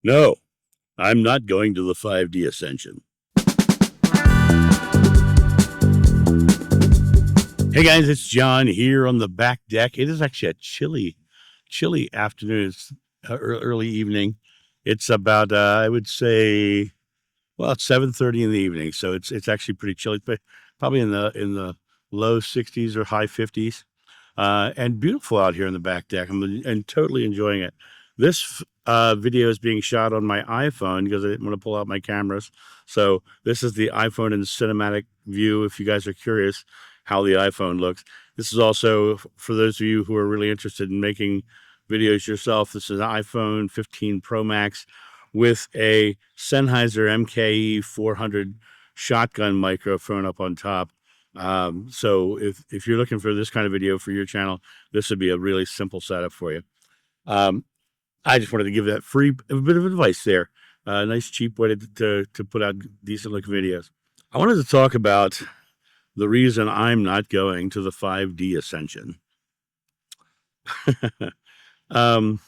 No, I'm not going to the 5D ascension. Hey guys, it's John here on the back deck. It is actually a chilly afternoon. It's early evening. It's about I would say, well, it's 7:30 in the evening, so it's actually pretty chilly, but probably in the low 60s or high 50s, and beautiful out here in the back deck. I'm totally enjoying it. This video is being shot on my iPhone because I didn't want to pull out my cameras. So this is the iPhone in cinematic view. If you guys are curious how the iPhone looks, this is also for those of you who are really interested in making videos yourself. This is an iPhone 15 Pro Max with a Sennheiser MKE 400 shotgun microphone up on top. So if you're looking for this kind of video for your channel, this would be a really simple setup for you. I just wanted to give that a bit of advice there. Nice cheap way to put out decent looking videos. I wanted to talk about the reason I'm not going to the 5D ascension. I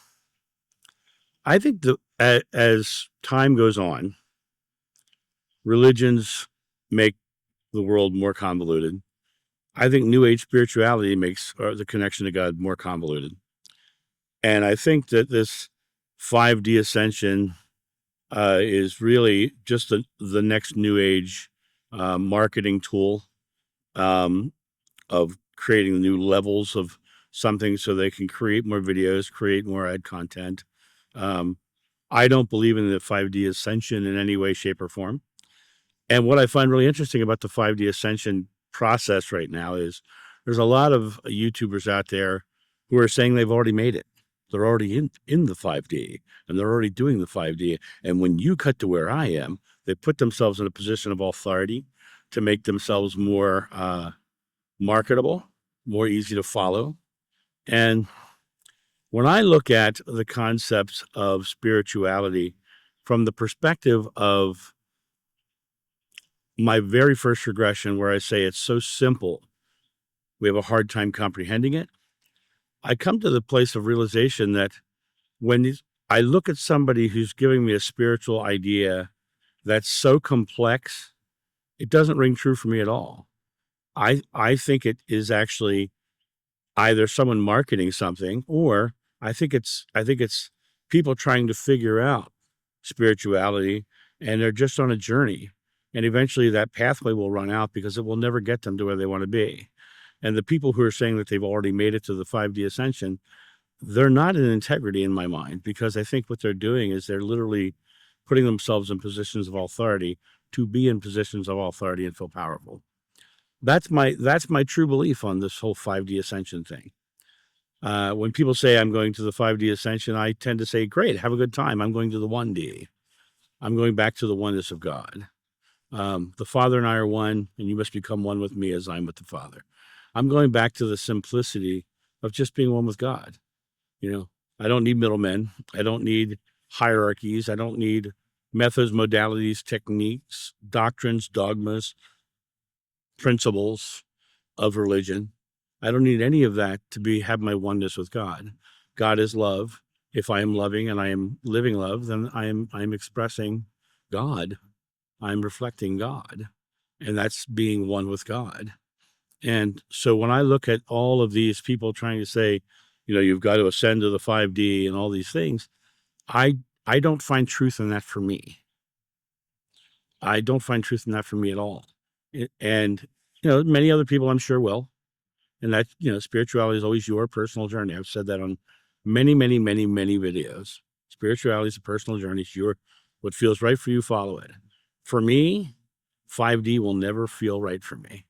think that as time goes on, religions make the world more convoluted. I think New Age spirituality makes the connection to God more convoluted. And I think that this 5D ascension is really just the next New Age marketing tool of creating new levels of something so they can create more videos, create more ad content. I don't believe in the 5D ascension in any way, shape, or form. And what I find really interesting about the 5D ascension process right now is there's a lot of YouTubers out there who are saying they've already made it. They're already in the 5D and they're already doing the 5D. And when you cut to where I am, they put themselves in a position of authority to make themselves more marketable, more easy to follow. And when I look at the concepts of spirituality from the perspective of my very first regression, where I say it's so simple, we have a hard time comprehending it, I come to the place of realization that when I look at somebody who's giving me a spiritual idea that's so complex, it doesn't ring true for me at all. I think it is actually either someone marketing something, or I think it's people trying to figure out spirituality, and they're just on a journey. And eventually that pathway will run out because it will never get them to where they want to be. And the people who are saying that they've already made it to the 5D ascension, they're not in integrity in my mind, because I think what they're doing is they're literally putting themselves in positions of authority to be in positions of authority and feel powerful. That's my true belief on this whole 5D ascension thing. When people say I'm going to the 5D ascension, I tend to say, great, have a good time. I'm going to the 1D. I'm going back to the oneness of God. The Father and I are one, and you must become one with me as I'm with the Father. I'm going back to the simplicity of just being one with God. You know, I don't need middlemen. I don't need hierarchies. I don't need methods, modalities, techniques, doctrines, dogmas, principles of religion. I don't need any of that to have my oneness with God. God is love. If I am loving and I am living love, then I'm expressing God. I'm reflecting God, and that's being one with God. And so when I look at all of these people trying to say, you know, you've got to ascend to the 5D and all these things, I don't find truth in that for me. I don't find truth in that for me at all. And, you know, many other people I'm sure will. And that, you know, spirituality is always your personal journey. I've said that on many, many, many, many videos. Spirituality is a personal journey. It's what feels right for you, follow it. For me, 5D will never feel right for me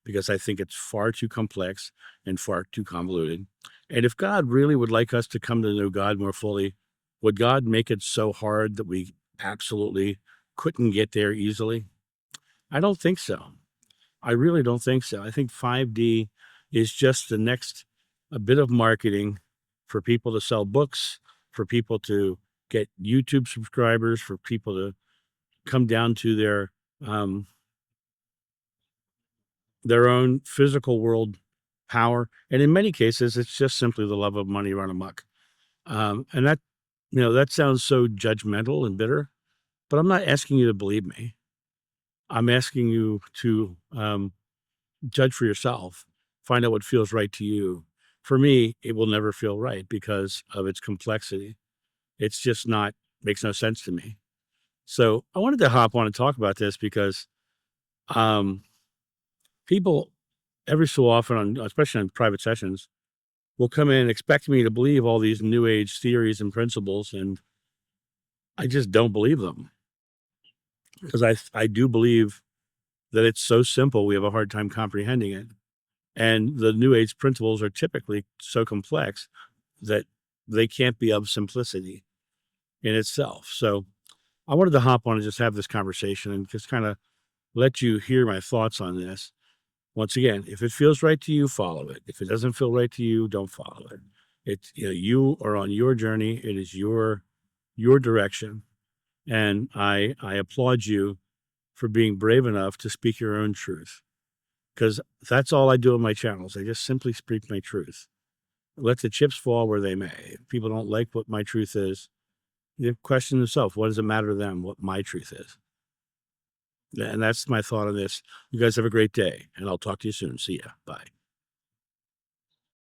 because I think it's far too complex and far too convoluted. And if God really would like us to come to know God more fully, would God make it so hard that we absolutely couldn't get there easily? I don't think so. I really don't think so. I think 5D is just the next a bit of marketing for people to sell books, for people to get YouTube subscribers, for people to come down to their own physical world power. And in many cases, it's just simply the love of money run amok. And That sounds so judgmental and bitter, but I'm not asking you to believe me. I'm asking you to judge for yourself, find out what feels right to you. For me, it will never feel right because of its complexity. It's just not, makes no sense to me. So I wanted to hop on and talk about this because um, people every so often, especially on private sessions, will come in expecting me to believe all these new age theories and principles, and I just don't believe them because I do believe that it's so simple we have a hard time comprehending it, and the new age principles are typically so complex that they can't be of simplicity in itself. So I wanted to hop on and just have this conversation and just kind of let you hear my thoughts on this. Once again, if it feels right to you, follow it. If it doesn't feel right to you, don't follow it. It's, you are on your journey. It is your direction, and I applaud you for being brave enough to speak your own truth, because that's all I do on my channels. I just simply speak my truth. Let the chips fall where they may. If people don't like what my truth is, they question themselves. What does it matter to them what my truth is? And that's my thought on this. You guys have a great day, and I'll talk to you soon. See ya. Bye.